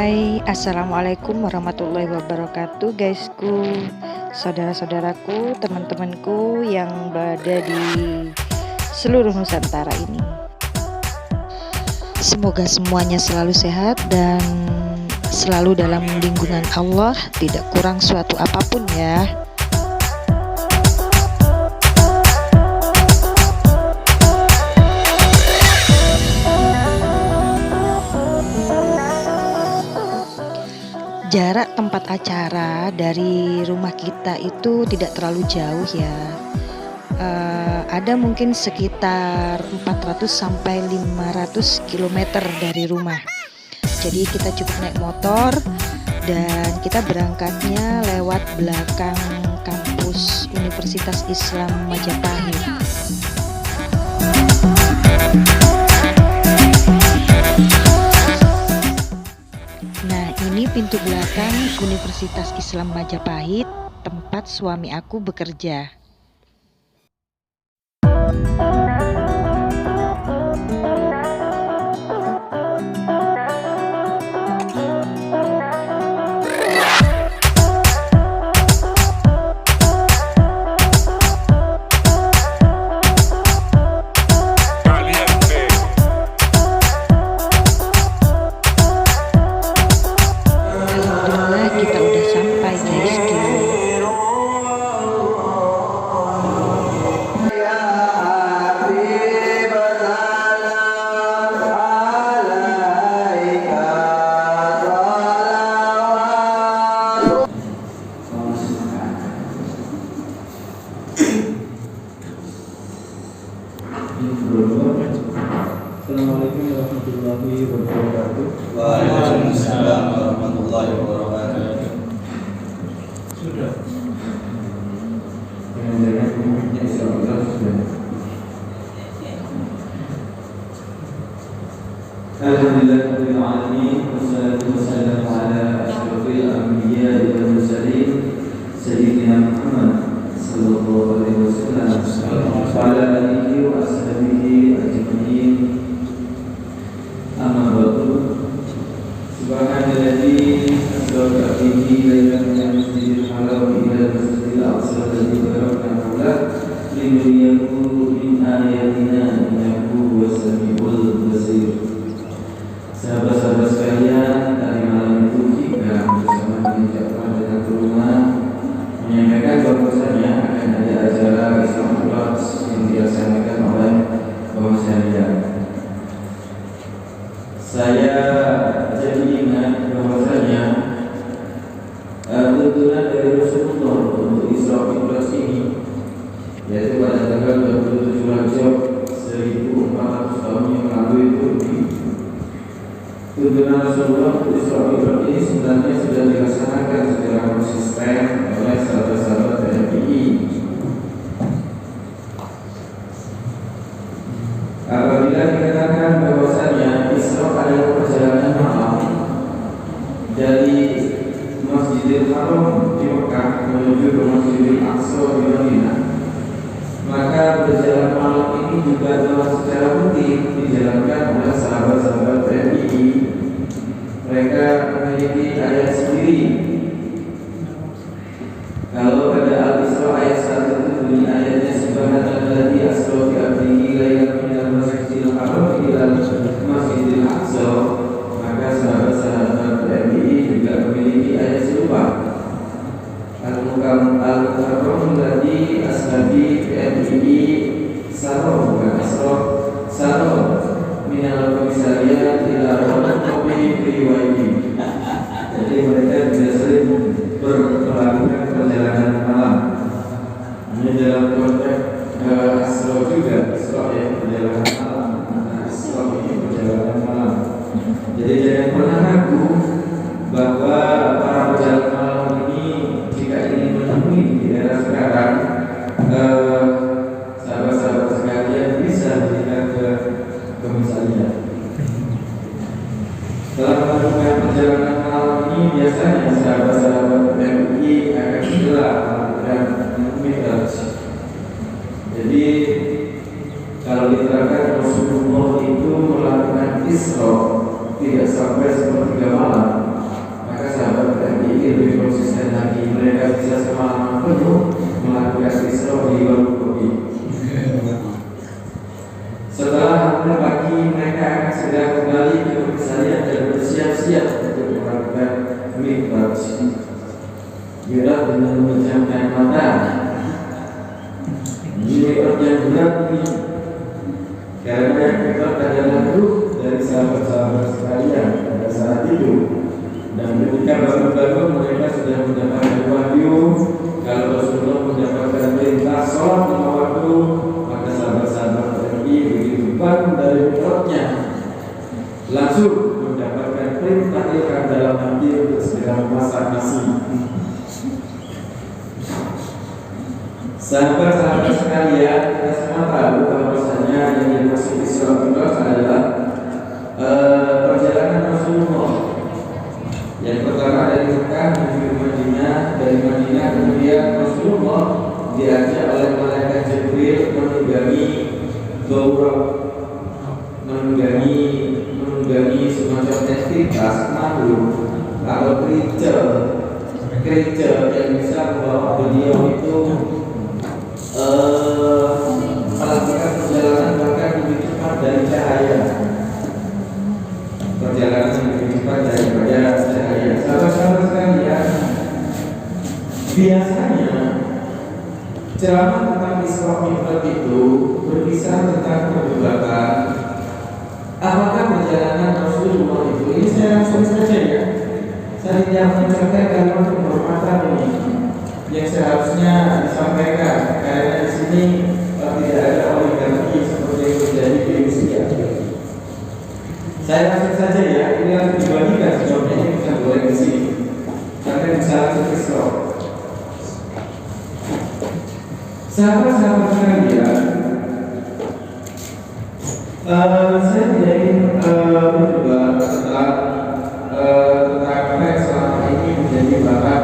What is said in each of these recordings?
Hai, assalamualaikum warahmatullahi wabarakatuh, guysku, saudara-saudaraku, teman-temanku yang berada di seluruh Nusantara ini. Semoga semuanya selalu sehat dan selalu dalam lindungan Allah, tidak kurang suatu apapun ya. Jarak tempat acara dari rumah kita itu tidak terlalu jauh ya. Ada mungkin sekitar 400 sampai 500 km dari rumah. Jadi kita cukup naik motor dan kita berangkatnya lewat belakang kampus Universitas Islam Majapahit. Ini pintu belakang Universitas Islam Majapahit, tempat suami aku bekerja. Assalamualaikum warahmatullahi wabarakatuh. Waalaikumsalam warahmatullahi wabarakatuh. Sudah. Dengan umumnya insyaallah sudah. Alhamdulillahirabbil alamin wassalatu wassalamu ala asyrofil anbiya'i wal mursalin sayyidina Muhammad sallallahu alaihi wasallam wa ala alihi wa ashabihi ajma'in. Amma ba'du. Subhanalladzi asra bihi lailan min al-masjidil haram ila al-masjidil aqsa alladzi barakna hawlahu linuriyahu min ayatina innahu huwas samiul basir. Sahabat-sahabat sekalian, tadi malam itu kita bersama dengan Jafar dan rumah menyampaikan bahwasanya akan ada acara Islam Plus yang dilaksanakan oleh Bapak Syariah. Saya jadi ingat bahwasanya tuntunan dari Rasulullah untuk Isra Mi'raj ini, yaitu pada tanggal 27 Rajab 1400 tahun yang lalu itu, tuntunan Rasulullah untuk Isra Mi'raj ini sebenarnya sudah dilaksanakan secara konsisten oleh sahabat-sahabat TNI. Apabila dikatakan bahwasanya Isra adalah perjalanan malam dari Masjidil Haram di Mekah menuju ke Masjidil Aqsa di Madinah, maka perjalanan malam ini juga telah secara rutin dijalankan oleh sahabat-sahabat TNI. Mereka memiliki ayat sendiri. Kalau pada Al-Isra ayat 1 itu bunyi ayatnya subhanalladzi asra bi abdihi lailan minal masjidil haram ila masjidil aqsa, maka sahabat-sahabat TNI juga memiliki ayat serupa. Al-Mukarram tadi ashabi TNI saro, bukan asra, saro minal komisariat ila rokobi riwayi. Jadi mereka tidak sering melakukan perjalanan malam. Ini dalam konteks Asra juga, Asra yang perjalanan malam, Asra ini perjalanan malam. Jadi jangan pernah ragu bahwa para pejalan malam ini jika ingin menemui di daerah sekarang, sahabat-sahabat sekalian bisa berjalan ke misalnya. Dalam melakukan perjalanan malam ini biasanya sahabat-sahabat TNI akan segera melakukan Mi'raj. Jadi kalau diterangkan Rasulullah itu melakukan Isra tidak sampai sepertiga malam, semalaman penuh melakukan Isra di Warukobi. Setelah hampir pagi, mereka akan segera kembali ke Komisariat dan bersiap-siap untuk melakukan Mi'raj. Mi'raj dengan memejamkan mata. Mi'raj yang berat ini, karena Mi'raj adalah ruh dari sahabat-sahabat sekalian pada saat itu. Dan ketika baru-baru mereka sudah mendapatkan wahyu, kalau Rasulullah mendapatkan perintah sholat lima waktu, maka sahabat-sahabat pergi begitu bangun dari Mi'rajnya, langsung mendapatkan perintah ilham dalam hati untuk segera memasak nasi. Sahabat-sahabat sekalian, kita semua tahu bahwasanya yang dimaksud Isra Mi'raj adalah perjalanan Rasulullah. Yang pertama dari Mekah menuju Madinah, dari Madinah kemudian Rasulullah diajak oleh malaikat Jibril menunggangi Buraq, menunggangi semacam entitas makhluk atau creature yang bisa membawa beliau itu melakukan perjalanan bahkan lebih cepat dari cahaya. Perjalanan lebih cepat daripada cahaya. Sahabat-sahabat sekalian, biasanya ceramah tentang Isra Mi'raj itu berkisah tentang perdebatan apakah perjalanan Rasulullah itu, ini saya langsung saja ya, saya tidak mengucapkan kalimat penghormatan ini yang seharusnya disampaikan, karena di sini tidak ada oligarki seperti yang terjadi di Rusia. Saya langsung saja ya, ini langsung dibagikan sebabnya ini bisa boleh di sini, karena bisa langsung Isra. Sahabat-sahabat sekalian, saya tidak ingin berdebat tentang apa yang selama ini menjadi bahan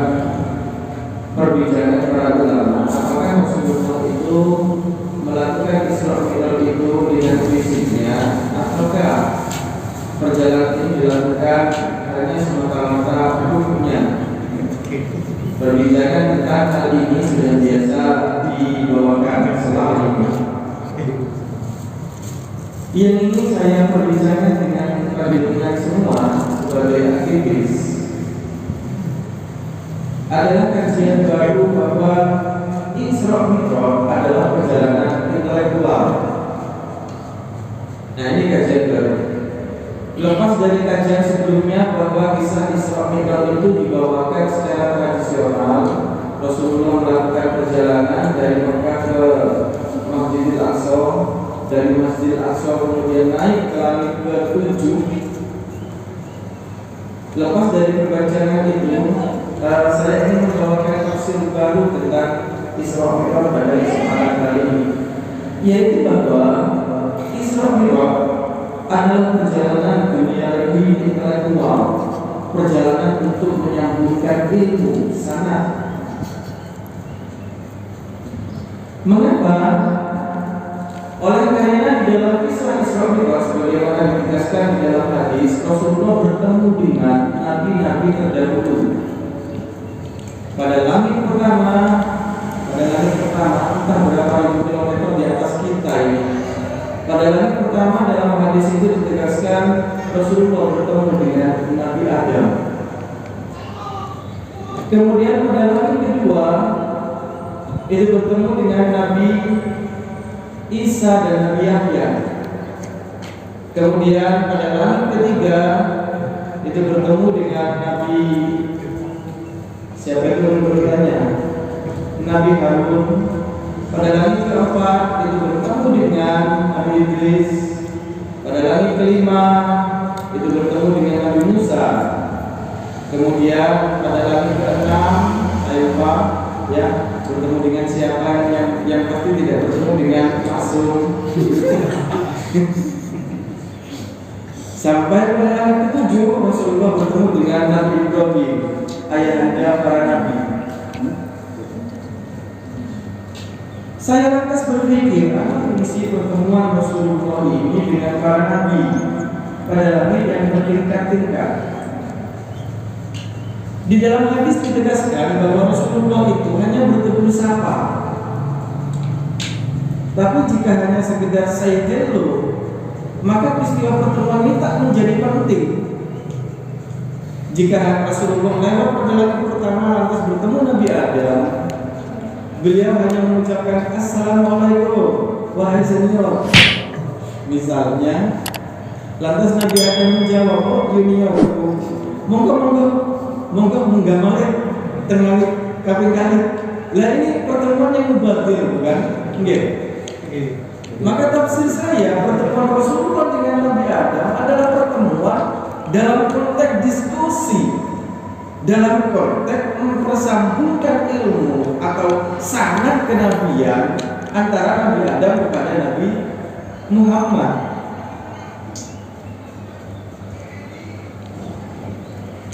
perbincangan para ulama. Apakah Rasulullah itu melakukan Isra Mi'raj itu dengan fisiknya, ataukah perjalanan ini dilakukan hanya semata-mata hukumnya? Perbincangan tentang hal ini sudah biasa dibawakan selama ini. Yang ini saya perbincangan dengan semua sebagai aktivis adalah kajian baru bahwa Isra Mi'raj adalah perjalanan intelektual. Nah, ini kajian baru. Lepas dari kajian sebelumnya bahwa kisah Isra Mi'raj itu dibawakan secara tradisional, Rasulullah melakukan perjalanan dari Mekah ke Masjidil Aqsa, dari Masjidil Aqsa kemudian naik ke langit ke-7. Lepas dari perbincangan itu, saya ingin membawakan tafsir baru tentang Isra Mi'raj pada kesempatan kali ini, yaitu bahwa Isra Mi'raj adalah perjalanan dunia lebih intelektual, perjalanan untuk menyambungkan ilmu sanad. Mengapa? Oleh karena di dalam kisah Isra Mi'raj sebagaimana ditegaskan di dalam hadis, Rasulullah bertemu dengan nabi-nabi terdahulu. Pada langit pertama, entah berapa ribu kilometer di atas kita ini. Pada langit pertama dalam hadis itu ditegaskan Rasulullah bertemu dengan Nabi Adam. Kemudian pada langit kedua itu bertemu dengan Nabi Isa dan Nabi Yahya. Kemudian pada langit ketiga itu bertemu dengan Nabi, siapa itu beritanya? Nabi Harun. Pada langit keempat itu bertemu dengan Nabi Idris. Pada langit kelima itu bertemu dengan Nabi Musa. Kemudian pada langit keenam, ayo Pak, ya, bertemu dengan siapa yang pasti tidak bertemu dengan Maksum. Sampai pada langit ketujuh Rasulullah bertemu dengan Nabi Ibrahim, ayahanda para nabi. Saya lantas berpikir, apa fungsi pertemuan Rasulullah ini dengan para nabi pada langit yang bertingkat-tingkat? Di dalam hadis ditegaskan bahwa Rasulullah itu hanya bertegur sapa. Tapi jika hanya sekedar say hello, maka peristiwa pertemuan ini tak menjadi penting. Jika Rasulullah lewat perjalanan pertama lantas bertemu Nabi Adam, beliau hanya mengucapkan Assalamualaikum wahai senior, misalnya. Lantas Nabi Adam menjawab, oh junior, monggo menggamalik tengah kaping-kaping. Lah ini pertemuan yang mubadir, bukan? Nggih. Maka tafsir saya, pertemuan Rasulullah dengan Nabi Adam adalah pertemuan dalam konteks diskusi, dalam konteks mempersambungkan ilmu atau sanad kenabian antara Nabi Adam kepada Nabi Muhammad.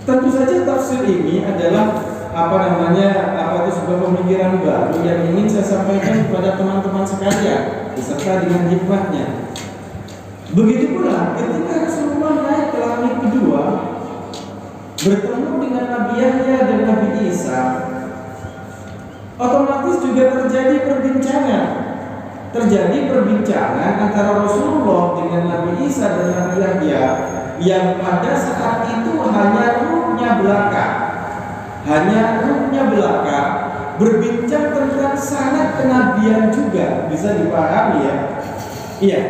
Tentu saja tafsir ini adalah sebuah pemikiran baru yang ingin saya sampaikan kepada teman-teman sekalian beserta dengan hikmahnya. Begitu pula ketika Rasulullah naik ke langit kedua bertemu dengan Nabi Yahya dan Nabi Isa, otomatis juga terjadi perbincangan antara Rasulullah dengan Nabi Isa dan Nabi Yahya yang pada saat itu hanya ruhnya belaka, berbincang tentang sanad kenabian juga, bisa dipahami ya? Iya.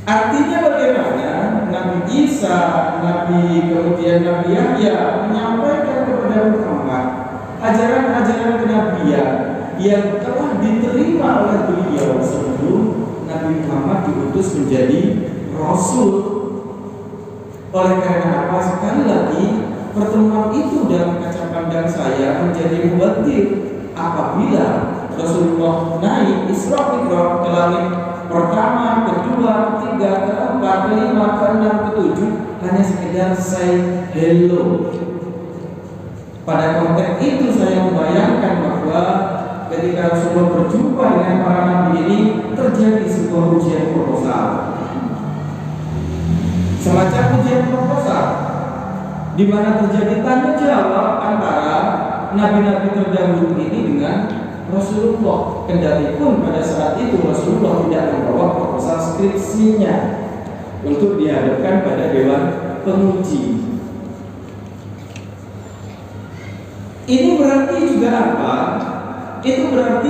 Artinya bagaimana Nabi Isa, kemudian Nabi Yahya menyampaikan kepada Muhammad ajaran-ajaran kenabian yang telah diterima oleh beliau sebelum Nabi Muhammad diutus menjadi Rasul. Oleh karena apa? Sekali lagi, pertemuan itu dalam kaca pandang saya menjadi mubatir apabila Rasulullah naik Isra Mi'raj ke langit pertama, kedua, ketiga, keempat, kelima, keenam, ketujuh hanya sekedar say hello. Pada konteks itu saya membayangkan bahwa ketika Rasulullah berjumpa dengan para nabi ini terjadi sebuah ujian proposal, semacam ujian proposal di mana terjadi tanya jawab antara nabi-nabi terdahulu ini dengan Rasulullah. Kendati pun pada saat itu Rasulullah tidak membawa proposal skripsinya untuk dihadapkan pada dewan penguji. Ini berarti juga apa? Itu berarti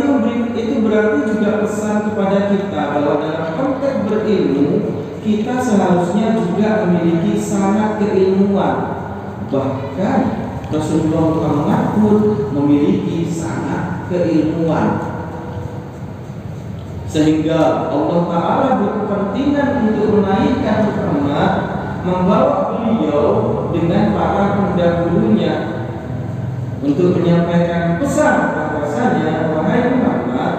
juga pesan kepada kita bahwa dalam konteks berilmu kita seharusnya juga memiliki sanad keilmuan. Bahkan Rasulullah Muhammad pun memiliki sanad keilmuan, sehingga Allah Ta'ala berkepentingan untuk menaikkan Muhammad, membawa beliau dengan para pendahulunya untuk menyampaikan pesan bahwasanya wahai Muhammad,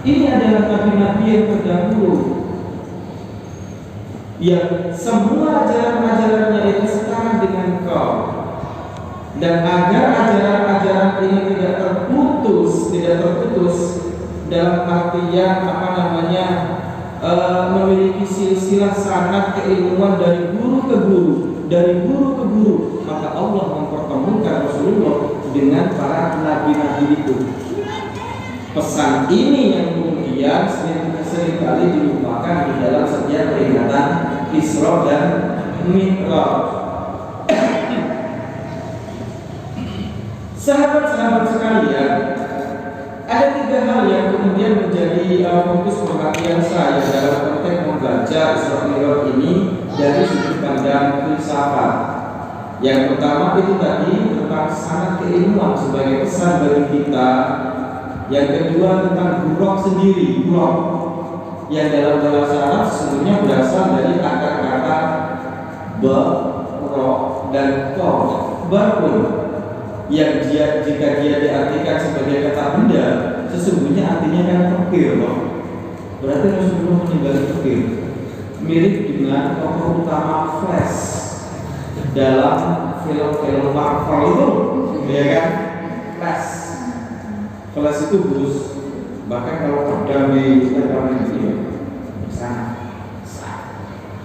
ini adalah nabi-nabi yang terdahulu yang semua ajaran-ajarannya itu setara dengan kau, dan agar ajaran-ajaran ini tidak terputus dalam artian memiliki silsilah sanad keilmuan dari guru ke guru, maka Allah mempertemukan Rasulullah dengan para nabi-nabi itu. Pesan ini yang kemudian seringkali dilupakan di dalam setiap peringatan Isra dan Mi'raj. Sahabat-sahabat sekalian, ada 3 hal yang kemudian menjadi fokus perhatian saya dalam konteks membaca Isra Mi'raj ini dari sudut pandang filsafat. Yang pertama itu tadi tentang sanad keilmuan sebagai pesan bagi kita. Yang kedua tentang buruk sendiri, yang dalam bahasa Arab sesungguhnya berasal dari akar kata ba-ro dan ko. Barun yang jika dia diartikan sebagai kata benda, sesungguhnya artinya kan pekir, berarti Rasulullah meninggali pekir. Mirip dengan tokoh utama Flash dalam film-film Marvel itu, ya kan? Flash itu Gus, bahkan kalau pedang di sana,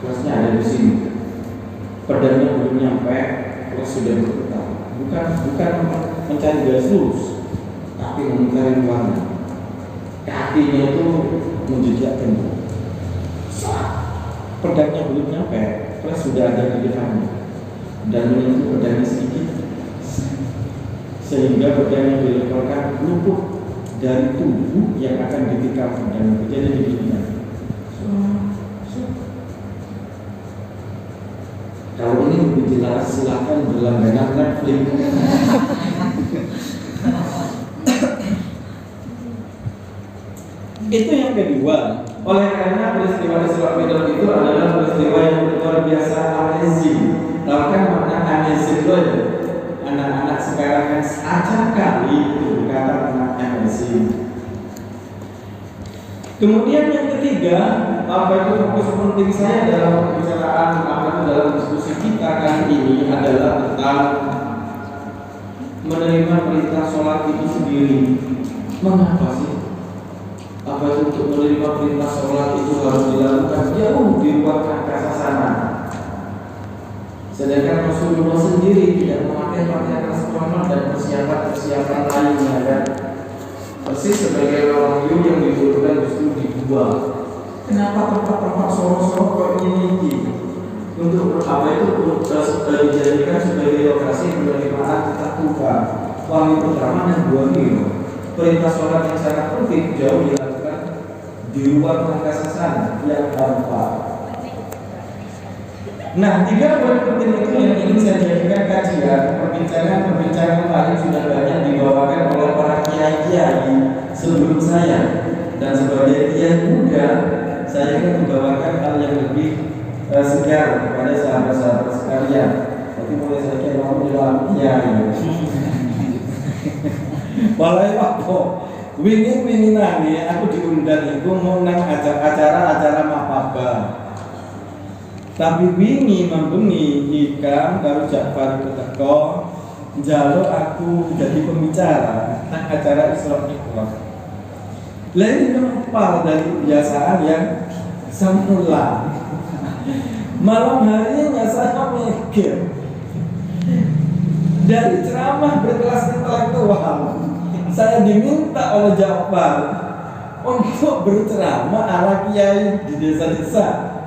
Flashnya ada di sini, pedangnya belum nyampe terus sudah berputar. Bukan mencari garis lurus, tapi mencari warna. Kakinya itu menjejak tembok. Pedangnya belum nyampe, terus sudah ada di depannya dan menyentuh pedangnya sedikit, sehingga pedang yang dileparkan luput dari tubuh yang akan ditikam dan terjadi di dunia. Kalau ini lebih jelas silakan berlangganan Netflix. Itu yang kedua. Oleh karena peristiwa Isra Mi'raj itu adalah peristiwa yang luar biasa amazing. Tahu kan makna amazing itu ya? Anak-anak sekarang yang acak kali itu berkata tentang amazing. Kemudian yang ketiga, apa itu fokus penting saya dalam pembicaraan apa itu dalam diskusi kita kali ini adalah tentang menerima perintah sholat itu sendiri. Mengapa sih? Apa itu untuk menerima perintah sholat itu harus dilakukan jauh di luar angkasa sana? Sedangkan Rasulullah sendiri tidak memakai pakaian formal dan persiapan lainnya kan? Persis sebagai wahyu yang diturunkan justru dibuang. Kenapa tempat-tempat sorok-sorok kok ini? Untuk apa itu dijadikan sebagai lokasi penerimaan kita Tuhan. Wahyu pertama dan dua minggu. Perintah sholat yang sangat penting jauh dilakukan di luar angkasa sana yang hampa. Nah, 3 poin penting itu yang ingin saya jadikan kajian. Perbincangan lain sudah banyak dibawakan oleh para kiai-kiai sebelum saya, dan sebagai kiai muda saya ingin membawakan hal yang lebih segar kepada sahabat-sahabat sekalian. Tapi mulai saya mau bilang kiai. Walai apa? Wingi nani aku diundang itu mau nang acara mapaba. Tapi wingi membengi ikan baru Ja'far itu teko njaluk aku jadi pembicara nang acara Isra Mi'raj. Lain menempal dari kebiasaan yang semula. Malam harinya saya mikir dari ceramah berkelas intelektual, saya diminta oleh Ja'far untuk berceramah ala kiai di desa-desa.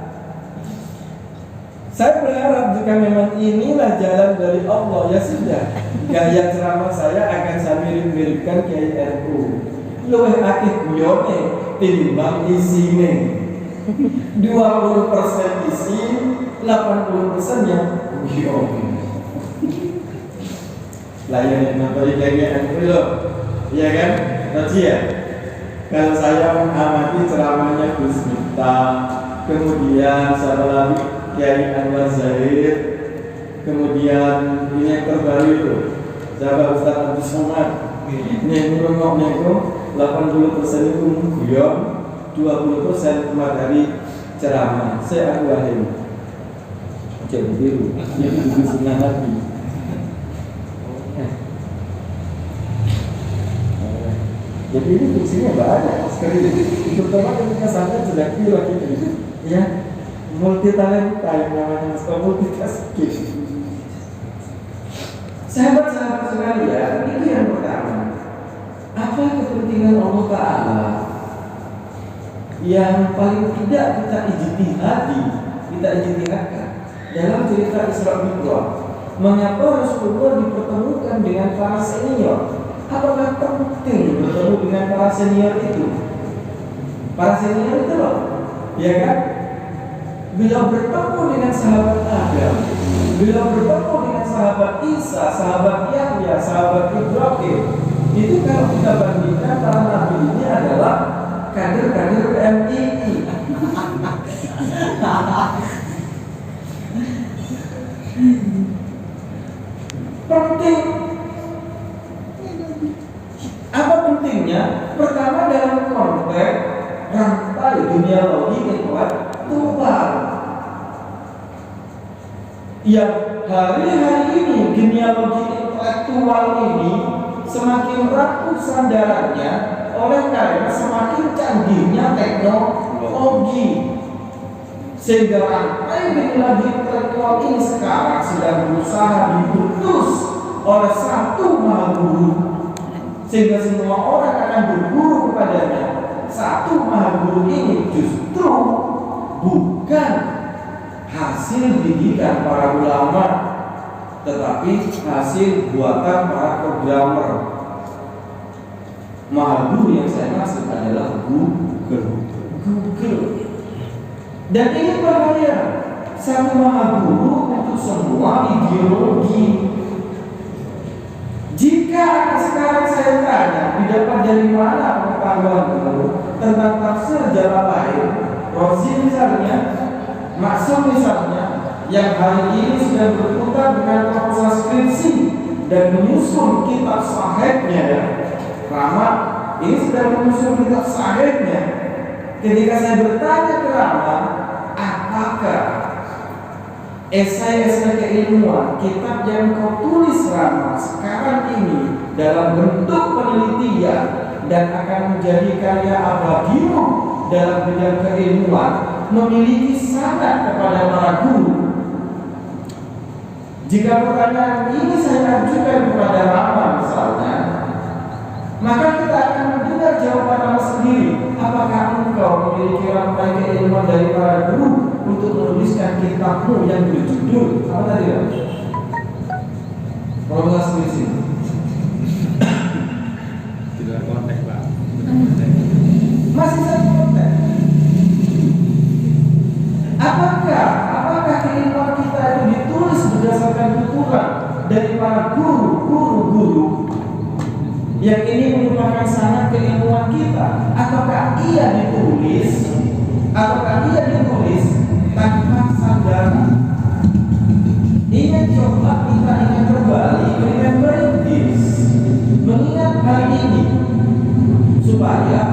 Saya berharap jika memang inilah jalan dari Allah, ya sudah, gaya ceramah saya akan saya mirip-miripkan kiai NU. Luwih akeh guyone tinimbang isine. 20% isi, 80% yang guyon. Layanin memberi kiai NU loh, iya kan? Tadi ya. Kalau saya mengamati ceramahnya Gus Miftah, kemudian saya lagi Kiai Anwar Zahid, kemudian ini yang terbaru itu Sahabat Ustaz Abdul Somad. Ini ngomongnya itu 80% itu guyon, 20% materi ceramah. Saya aku wahai jadi biru, ini lebih senang lagi. Jadi ini fungsinya banyak sekali. Terutama ketika sampai sudah kira gitu, ya. Multi talenta yang namanya multitasking. Sahabat-sahabat sekalian, itu yang pertama. Apa kepentingan Allah Ta'ala yang paling tidak kita ijtihadkan dalam cerita Isra Mi'raj? Mengapa Rasulullah dipertemukan dengan para senior? Apakah penting bertemu dengan para senior itu? Para senior itu loh, ya kan? Bila bertemu dengan sahabat Adam, bila bertemu dengan sahabat Isa, sahabat Yahya, sahabat Ibrahim, itu kalau kita bandingkan para nabi ini adalah kader-kader PMII. Penting. Apa pentingnya? Pertama dalam konteks rantai dunia logi intelektual. Yang hari-hari ini genealogi intelektual ini semakin rapuh sandarannya oleh karena semakin canggihnya teknologi. Sehingga rantai ideologi intelektual ini sekarang sedang berusaha diputus oleh satu maha guru, sehingga semua orang akan berguru kepadanya. Satu maha guru ini justru bukan hasil didikan para ulama, tetapi hasil buatan para programmer. Maha guru yang saya maksud adalah Google. Dan ini bahaya. Satu maha guru untuk semua ideologi. Jika sekarang saya tanya, didapat dari mana pengetahuanmu tentang tafsir Jalalain, Razi misalnya, Maksum misalnya, yang hari ini sedang berputar dengan proposal skripsi dan menyusun kitab sahihnya, ya. Rama ini sedang menyusun kitab sahihnya. Ketika saya bertanya ke Rama, apakah esai-esai keilmuan, kitab yang kau tulis Rama sekarang ini dalam bentuk penelitian dan akan menjadi karya abagimu dalam bidang keilmuan memiliki sanad kepada para guru? Jika pertanyaan ini saya ajukan kepada Rama misalnya, maka kita akan mendengar jawaban Rama sendiri. Apakah engkau memiliki rantai keilmuan dari para guru untuk menuliskan kitabmu yang berjudul apa tadi ya? Proposal skripsi. Tidak konteks, Pak. Masih satu konteks. Apakah keilmuan kita itu ditulis berdasarkan tuturan dari para guru yang ini merupakan sanad keilmuan kita, ataukah ia ditulis tanpa sandaran? Coba kita ingat kembali, remembering this, mengingat hal ini, supaya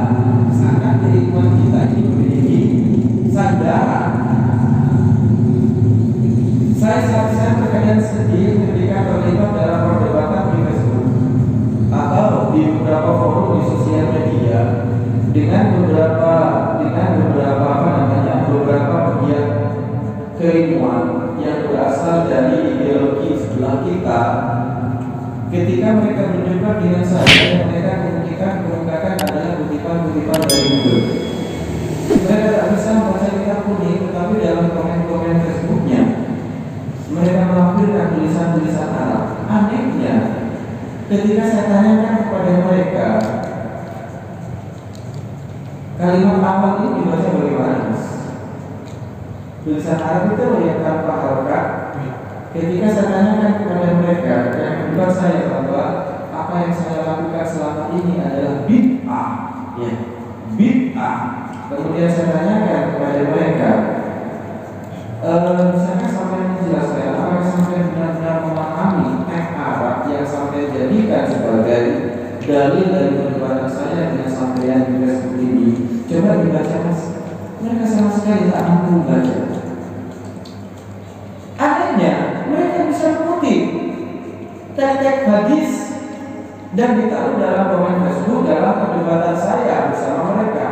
sanad keilmuan kita ini memiliki sandaran. Saya terkadang sedih ketika terlibat dalam perdebatan di Facebook atau di beberapa forum di sosial media dengan beberapa pegiat keilmuan yang berasal dari ideologi sebelah kita. Ketika mereka berjumpa dengan saya, mereka kemukakan adalah kutipan-kutipan dari Google. Mereka tak bisa membaca kitab kuning, tetapi dalam komen-komen Facebooknya mereka melampirkan tulisan-tulisan Arab. Anehnya, ketika saya tanyakan kepada mereka, kalimat awal ini dibaca bagaimana? Tulisan Arab itu yang tanpa harokat. Ketika saya tanyakan kepada mereka, yang kedua saya bahwa apa yang saya lakukan selama ini adalah bid'ah, ya, bid'ah. Kemudian saya tanyakan kepada mereka, misalnya sampai menjelaskan apakah sampai benar-benar memahami teks Arab yang sampai jadikan sebagai dalil dari perdebatan saya dengan sampaian juga seperti ini. Coba dibaca mas. Mereka sama sekali tak mampu membaca. Anehnya mereka bisa mengutip teks hadis dan ditaruh dalam komen Facebook dalam perdebatan saya bersama mereka.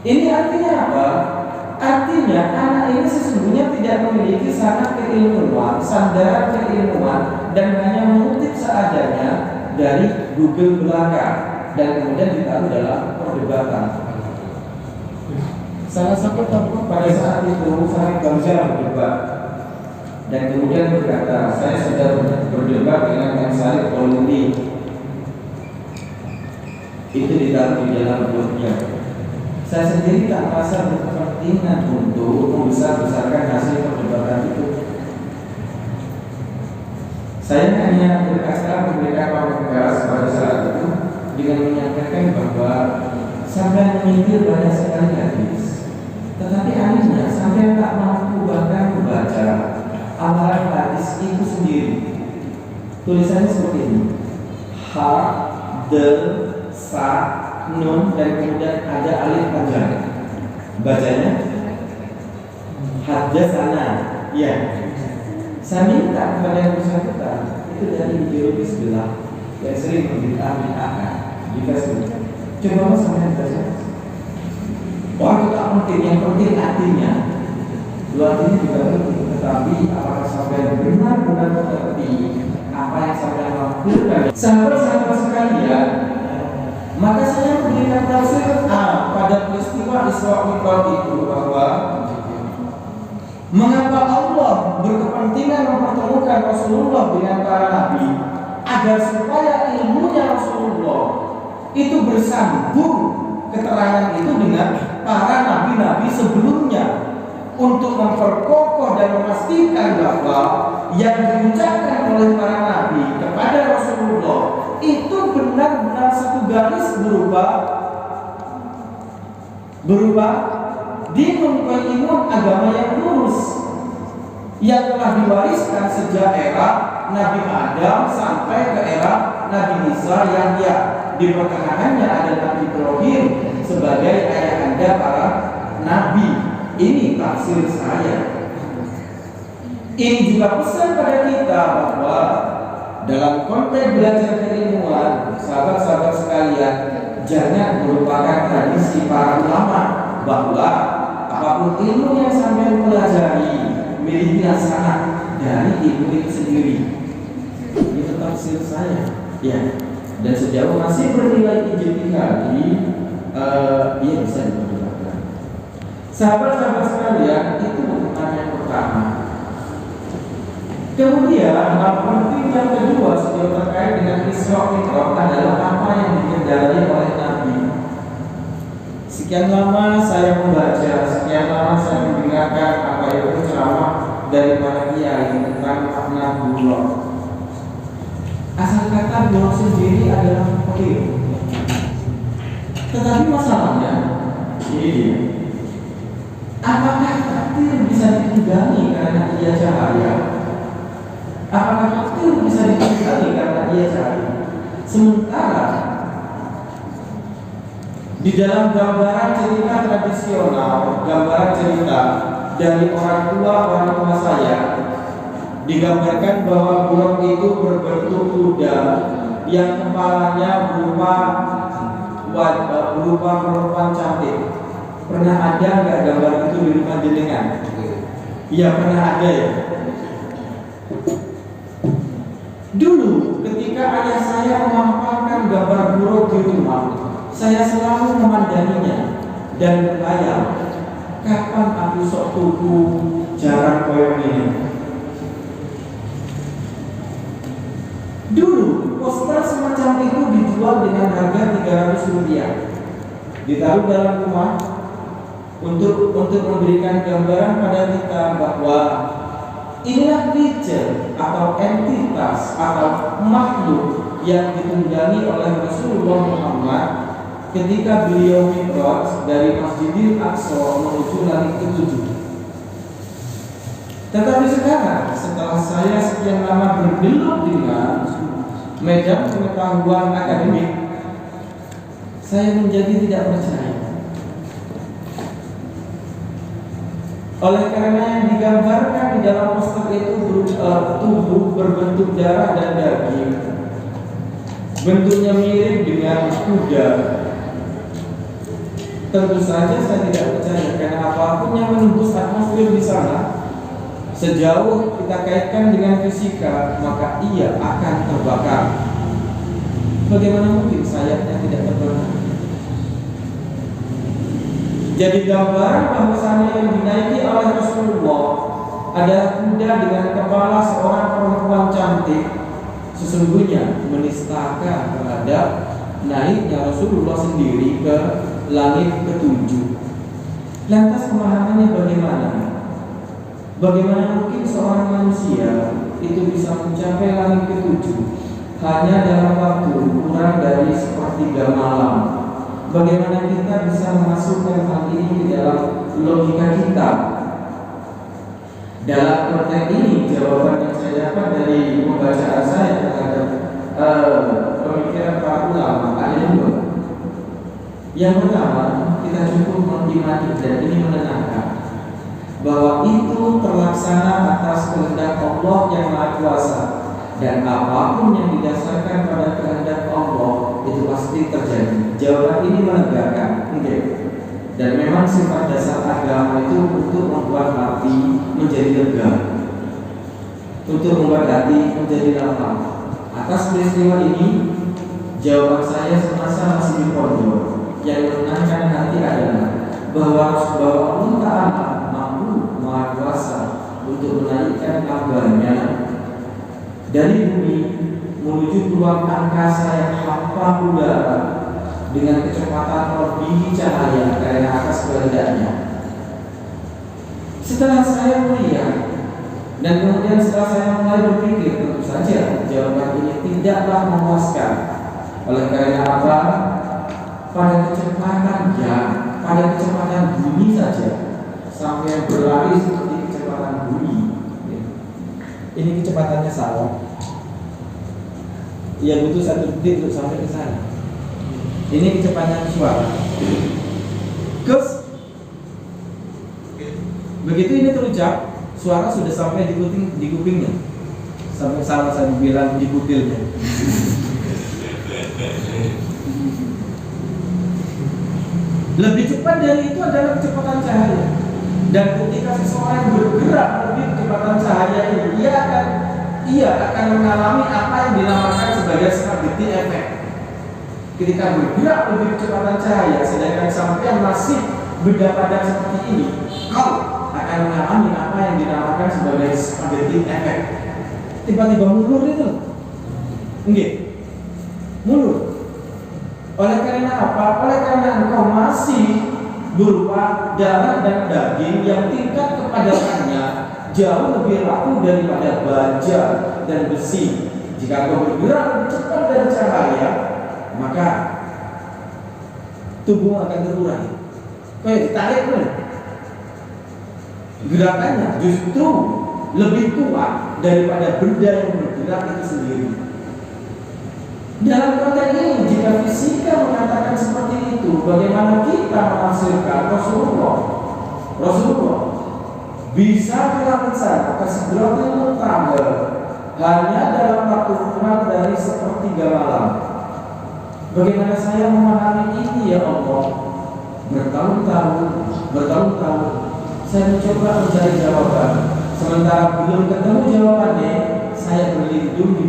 Ini artinya apa? Artinya anak ini sesungguhnya tidak memiliki sanad keilmuan, sandaran keilmuan, dan hanya mengutip seadanya dari Google belaka dan kemudian ditaruh dalam perdebatan. Salah satu tokoh pada saat itu Farid Gamzah berdebat dan kemudian berkata, saya sudah berdebat dengan yang Salih Kolumbi. Itu ditaruh di dalam blognya. Saya sendiri tak merasa berkepentingan untuk membesar-besarkan hasil perdebatan itu. Saya hanya berkata memberikan pamungkas pada saat itu dengan menyampaikan bahwa sampai menyindir banyak sekali hadis, tetapi anehnya sampai tak mampu bahkan membaca amalan hadis itu sendiri. Tulisannya seperti ini: ha, de, sa, nun, dan kemudian ada alif panjang. Bacanya hadasana. Ya. Saya minta kepada yang bersangkutan itu dari ideologi sebelah yang sering membid'ah di Facebook. Coba mas sampai baca. Wah, penting, yang penting artinya. Dua artinya juga penting, tetapi apakah sampai benar-benar mengerti apa yang sampai lakukan? Sahabat-sahabat sekalian, maka saya memberikan tafsir pada peristiwa Isra Mi'raj itu bahwa mengapa Allah berkepentingan mempertemukan Rasulullah dengan para nabi agar supaya ilmunya Rasulullah itu bersambung keterangan itu dengan para nabi-nabi sebelumnya untuk memperkokoh dan memastikan bahwa yang diucapkan oleh para nabi kepada Rasulullah itu benar-benar satu garis berupa dinun agama yang lurus yang telah diwariskan sejak era Nabi Adam sampai ke era Nabi Isa Yahya. Di pertengahannya ada Nabi Ibrahim sebagai ayahanda para nabi. Ini tafsir saya. Ini juga pesan pada kita bahwa dalam konteks belajar keilmuan, sahabat-sahabat sekalian, jangan melupakan tradisi para ulama bahwa apapun ilmu yang sampai pelajari, milikilah sangat dari ilmu itu sendiri. Itu tafsir saya. Ya. Dan sejauh masih bernilai ijtihadi, dia bisa dipergunakan. Sahabat-sahabat sekalian, itu bukan yang pertama. Kemudian hal penting yang kedua sejauh terkait dengan Isra Mi'raj adalah apa yang dikendalai oleh Nabi. Sekian lama saya membaca, sekian lama saya mendengarkan apa itu ceramah dari para kiai tentang makna bulog. Asal kata bulog sendiri adalah fakir. Tetapi masalahnya ini dia. Apakah fakir bisa ditunggangi karena ia cahaya? Apakah fakir bisa ditunggangi karena ia cahaya? Sementara di dalam gambaran cerita tradisional, gambaran cerita dari orang tua saya, digambarkan bahwa burung itu berbentuk kuda yang kepalanya berupa perempuan cantik. Pernah ada nggak gambar itu di rumah jenengan? Iya, pernah ada ya. Dulu ketika ayah saya memampangkan gambar burung di rumah, saya selalu memandanginya dan bertanya, kapan aku sok tuku jarang koyong ini? Dulu poster semacam itu dijual dengan harga Rp300, ditaruh dalam rumah untuk memberikan gambaran pada kita bahwa inilah creature atau entitas atau makhluk yang ditunggangi oleh Rasulullah Muhammad ketika beliau mi'raj dari Masjidil Aqsa menuju langit ke-7. Tetapi sekarang setelah saya sekian lama bergelut dengan medan pengetahuan akademik, saya menjadi tidak percaya. Oleh karena yang digambarkan di dalam poster itu tubuh berbentuk darah dan daging, bentuknya mirip dengan kuda. Tentu saja saya tidak percaya karena apapun yang menembus atmosfer di sana, sejauh kita kaitkan dengan fisika, maka ia akan terbakar. Bagaimana mungkin sayapnya tidak terbakar? Jadi gambaran bahwasanya yang dinaiki oleh Rasulullah adalah kuda dengan kepala seorang perempuan cantik, sesungguhnya menistakan terhadap naiknya Rasulullah sendiri ke langit ke-7. Lantas pemahamannya bagaimana? Bagaimana mungkin seorang manusia itu bisa mencapai langit ke-7 hanya dalam waktu kurang dari sepertiga malam? Bagaimana kita bisa memasukkan hal ini di dalam logika kita? Dalam konteks ini, jawaban yang saya dapat dari pembacaan saya terhadap pemikiran para ulama ada dua. Yang pertama, kita cukup mengimani dan ini menenangkan bahwa itu terlaksana atas kehendak Allah yang Maha Kuasa, dan apapun yang didasarkan pada kehendak Allah itu pasti terjadi. Jawaban ini menegakkan, Dan memang sifat dasar agama itu untuk membuat hati menjadi lega, untuk membuat hati menjadi lapang. Atas peristiwa ini, jawaban saya semasa masih di pondok yang menenangkan hati adalah bahwa Allah Ta'ala mampu Maha Kuasa untuk menaikkan kabarnya dari bumi menuju ruang angkasa yang hampa udara dengan kecepatan melebihi cahaya karena atas kehendaknya. Setelah saya melihat dan kemudian setelah saya mulai berpikir, tentu saja jawaban ini tidaklah memuaskan. Oleh karena apa? Pada kecepatan bunyi saja, sampai berlari seperti kecepatan bunyi. Ini kecepatannya salah. Ia butuh 1 detik untuk sampai ke sana. Ini kecepatan suara. Terus begitu ini terucap, suara sudah sampai di kupingnya. Sampai salah saya bilang di kutilnya. Lebih cepat dari itu adalah kecepatan cahaya. Dan ketika seseorang bergerak lebih kecepatan cahaya ini, ia akan mengalami apa yang dinamakan sebagai spaghetti effect. Ketika bergerak lebih kecepatan cahaya, sedangkan sampai masih berdapadan seperti ini, kau akan mengalami apa yang dinamakan sebagai spaghetti effect. Tiba-tiba mulur itu, enggak? Mulur. Oleh karena apa? Oleh karena engkau masih berupa darah dan daging yang tingkat kepadatannya jauh lebih rapuh daripada baja dan besi. Jika engkau bergerak lebih cepat dari cahaya, maka tubuh akan terurai. Kayak ditarik pun. Gerakannya justru lebih kuat daripada benda yang bergerak itu sendiri. Dalam konteks ini, jika fisika mengatakan seperti itu, bagaimana kita menafsirkan Rasulullah bisa melakukan kesebelah mutawal hanya dalam waktu kurang dari sepertiga malam. Bagaimana saya memahami ini ya Allah? Bertahun-tahun saya mencoba mencari jawaban. Sementara belum ketemu jawabannya, saya berlindung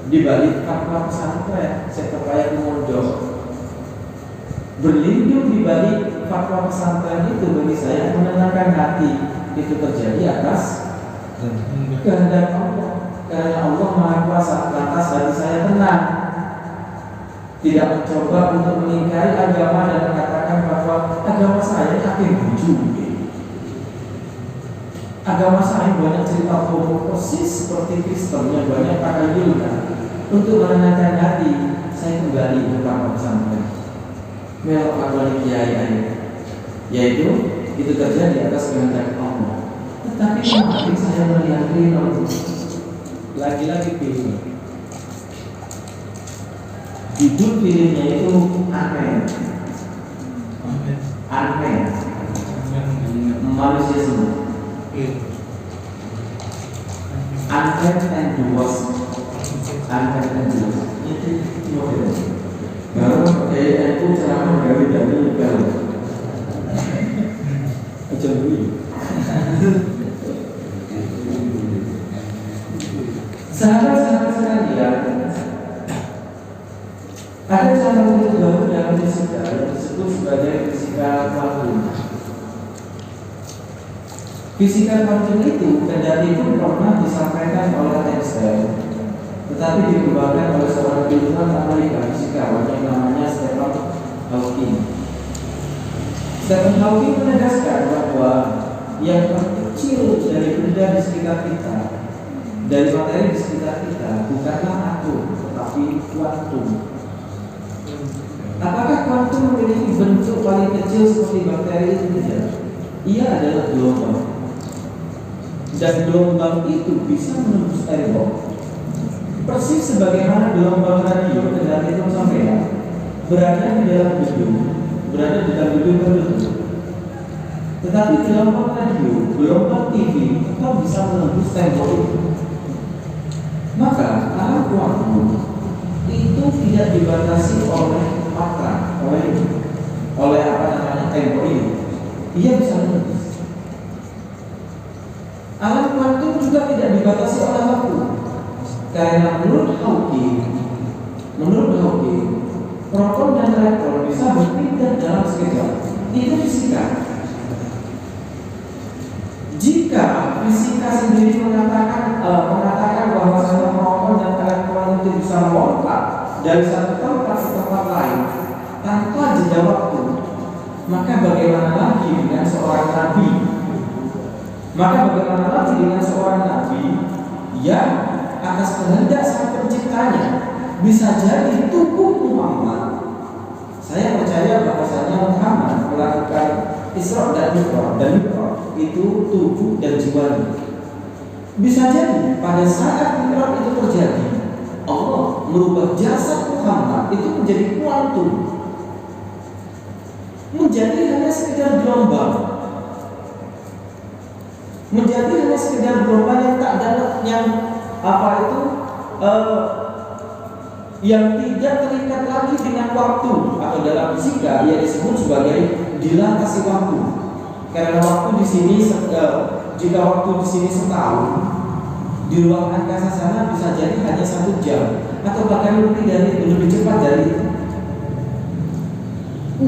di balik fatwa pesantren, saya kepaya mondok. Berlindung di balik fatwa pesantren itu bagi saya menenangkan hati. Itu terjadi atas kehendak Allah. Karena Allah Maha Kuasa, lantas hati saya tenang. Tidak mencoba untuk mengingkari agama dan mengatakan bahwa agama saya yakin jujur. Agama saya banyak cerita bohong persis seperti Kristen yang banyak takayulkan. Untuk menenangkan hati, saya kembali ke fatwa pesantren. Melok agama kiai, yaitu itu terjadi atas kehendak Allah. Tetapi kemarin saya melihat film, lagi-lagi film. Judul filmnya itu aneh, manusia semua. Unfair and the worst. Unfair and the worst. Itu model. Baru pakai itu ceramah dari kalau aja dulu. Sahabat-sahabat sekalian, ada cara untuk baru dalam fisika yang disebut sebagai fisika kuantum. Fisika kuantum itu kendati pun pernah disampaikan oleh Einstein, tetapi dikembangkan oleh seorang ilmuwan Amerika fisikawan yang namanya Stephen Hawking. Stephen Hawking menegaskan bahwa yang terkecil dari benda di sekitar kita, dari materi di sekitar kita, bukanlah atom, tetapi kuantum. Apakah kuantum memiliki bentuk paling kecil seperti bakteri itu? Tidak. Ia adalah gelombang. Dan gelombang itu bisa menembus tembok. Persis sebagaimana gelombang radio kendali itu sampai berada di dalam gedung tertutup. Tetapi gelombang radio, gelombang TV tetap bisa menembus tembok itu. Maka alam kuantum itu tidak dibatasi oleh matra, oleh apa namanya tempo ini, ia bisa menulis. Alam kuantum juga tidak dibatasi oleh waktu, karena menurut Hawking, proton dan elektron bisa berpindah dalam sekejap. Itu fisika. Jika fisika sendiri mengatakan bahwa proton dan elektron itu bisa melompat dari satu tempat ke tempat lain tanpa jeda waktu, maka bagaimana lagi dengan seorang nabi? Yang atas kehendak sang penciptanya bisa jadi tubuh Muhammad. Saya percaya bahwasanya Muhammad melakukan Isra dan Mi'raj itu tubuh dan jiwanya. Bisa jadi pada saat Mi'raj itu terjadi, Allah merubah jasad Muhammad itu menjadi kuantum, menjadi hanya sekedar gelombang, yang tak ada yang tidak terikat lagi dengan waktu, atau dalam fisika ia disebut sebagai dilatasi waktu. Karena waktu di sini jika waktu di sini setahun, di ruang angkasa sana bisa jadi hanya 1 jam atau bahkan lebih cepat dari itu.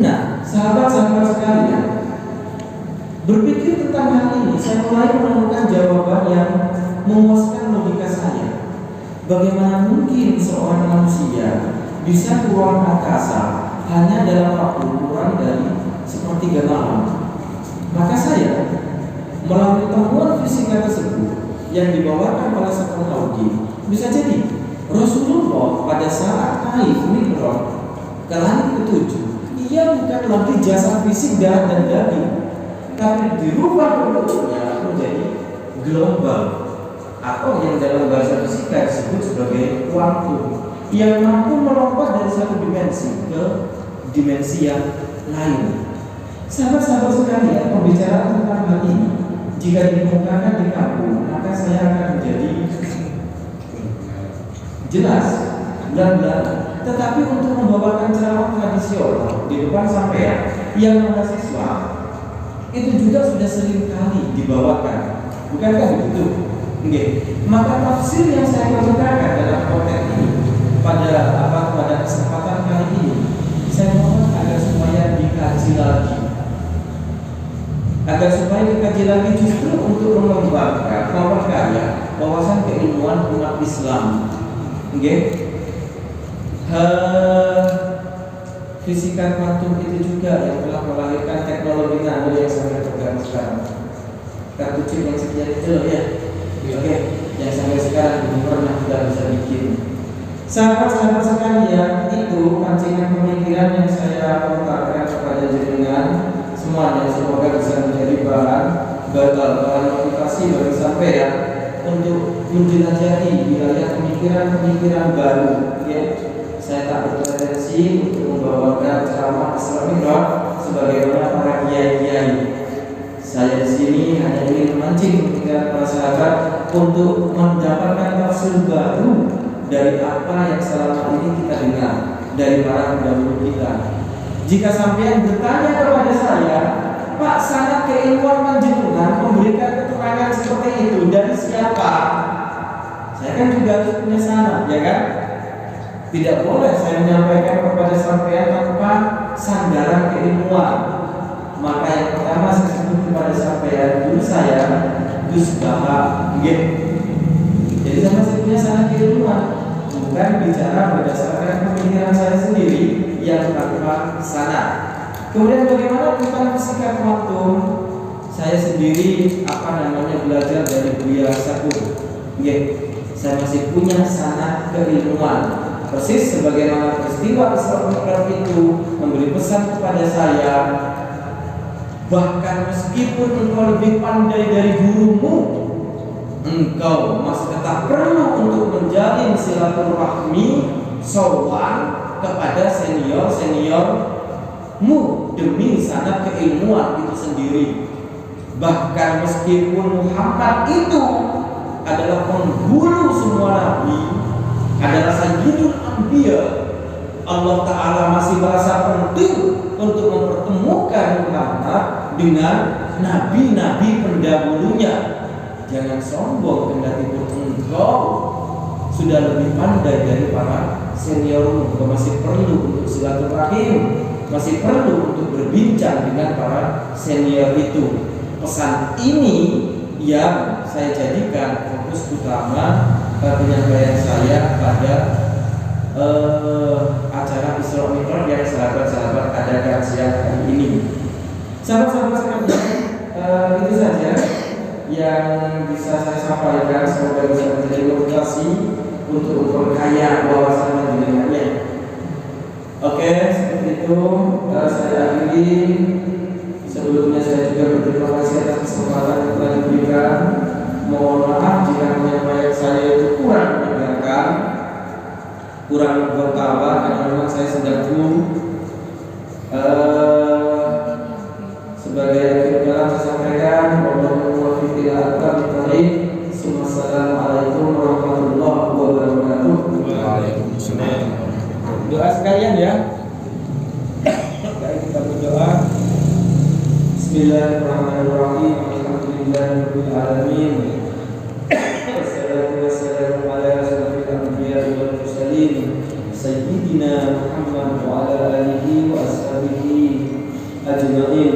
Nah, sahabat-sahabat sekalian, berpikir tentang hal ini, saya mulai menemukan jawaban yang memuaskan logika saya. Bagaimana mungkin seorang manusia bisa ke ruang angkasa hanya dalam waktu kurang dari sepertiga malam? Maka saya melalui temuan fisika tersebut yang dibawakan oleh Stephen Hawking, bisa jadi Rasulullah pada saat naik Mi'raj ke langit ke-7, ia bukan lagi jasad fisik darah dan daging, tapi dirubah bentuknya menjadi gelombang, atau yang dalam bahasa fisika disebut sebagai kuantum, yang mampu melompat dari satu dimensi ke dimensi yang lain. Sahabat-sahabat sekalian, pembicaraan tentang hal ini jika dikemukakan di kampung, maka saya akan menjadi jelas benar-benar. Tetapi untuk membawakan ceramah tradisional di depan sampean yang mahasiswa, itu juga sudah sering kali dibawakan, bukankah begitu? Oke. Maka tafsir yang saya kemukakan dalam konten ini pada kesempatan kali ini, saya mohon agar supaya dikaji lagi, justru untuk mengembangkan, memperkaya wawasan keilmuan umat Islam. Oke. Fisika kuantum itu juga yang telah melahirkan teknologi nano yang sampai pegang sekarang. Kartu chip yang sekian itu ya. Oke, yang sampai sekarang belum pernah kita bisa bikin. Sahabat-sahabat sekalian, itu pancingan pemikiran yang saya lontarkan kepada jenengan semuanya, semoga bisa menjadi bahan motivasi bagi sampean untuk menjelajahi wilayah pemikiran-pemikiran baru. Ya, saya tak berpretensi untuk membawakan ceramah Isra Mi'raj sebagaimana para kiai-kiai. Saya di sini hanya ingin memancing pemikiran para sahabat untuk mendapatkan tafsir baru dari apa yang selama ini kita dengar dari para pendahulu kita. Jika sampean bertanya kepada saya, Pak, sanad keilmuan panjenengan memberikan keterangan seperti itu dari siapa? Saya kan juga harus punya sanad, ya kan? Tidak boleh saya menyampaikan kepada sampean tanpa sandaran keilmuan. Maka yang pertama saya sebut kepada sampean, dulu saya Gus Baha, jadi sama saya punya sanad keilmuan, bukan bicara berdasarkan pemikiran saya sendiri yang tanpa sanad. Kemudian bagaimana tentang fisika kuantum? Saya sendiri belajar dari Buya Sakur. Saya masih punya sanad keilmuan. Persis sebagaimana peristiwa Isra Mi'raj itu memberi pesan kepada saya, bahkan meskipun engkau lebih pandai dari gurumu, engkau masih tetap perlu untuk menjalin silaturahmi, sowan kepada senior-seniormu demi sanad keilmuan itu sendiri. Bahkan meskipun Muhammad itu adalah penghulu semua nabi, adalah sayyidul anbiya, Allah Ta'ala masih merasa penting untuk mempertemukan Muhammad dengan nabi-nabi pendahulunya. Jangan sombong kendati pun engkau sudah lebih pandai dari para seniormu. Engkau masih perlu untuk silaturahim, masih perlu untuk berbincang dengan para senior itu. Pesan ini yang saya jadikan fokus utama penyampaian saya pada acara Isra Mi'raj yang sahabat-sahabat adakan siang hari ini. Sahabat-sahabat sekalian, itu saja yang bisa saya sampaikan. Semoga bisa menjadi motivasi untuk memperkaya wawasan jenengannya. Oke, seperti itu saya akhiri. Sebelumnya saya juga berterima kasih atas kesempatan yang telah diberikan. Mohon maaf jika penyampaian saya itu kurang mendengarkan, kurang bertawa, karena memang saya sedang flu. Sebagai akhir kalam saya sampaikan, Assalamualaikum warahmatullahi wabarakatuh. Waalaikumsalam. Doa sekalian ya. Baik, kita berdoa. Bismillahirrahmanirrahim. Alhamdulillahirabbil alamin. Wassalatu wassalamu ala asyrofil anbiya'i wal mursalin sayyidina Muhammad wa ala alihi wa ashabihi ajma'in.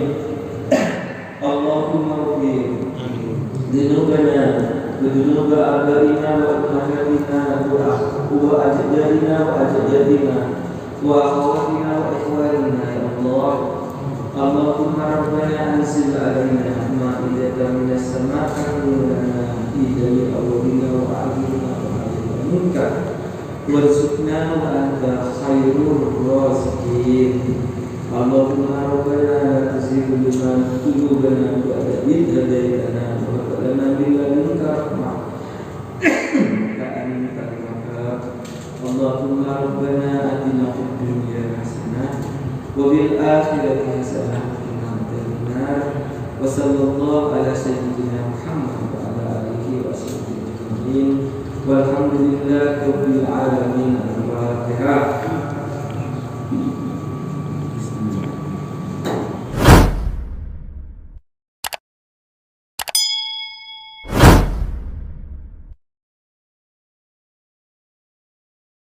Allahumma ighfir dzunubana wa dzunuba abaina wa ummahatina wa ajdadina wa ajdadina wa akhawatina wa ikhwanina ya Allah. Allahumma rabbana anzil alaina ma'idatan minas sama'i lana idai awwalina wa akhirina wa akhirina warzuqna wa anta khairur raziqin. Allahumma rabbana la tuzigh qulubana ba'da idh hadaytana wa hab lana min ladunka rahmah innaka antal wahhab. Allahumma rabbana atina fid dunya hasanah wa bil akhirati hasanah wa qina adzabannar. Wa sallallahu ala sayyidina Muhammad wa ala alihi wa sahbihi ajma'in. Walhamdulillahi rabbil alamin.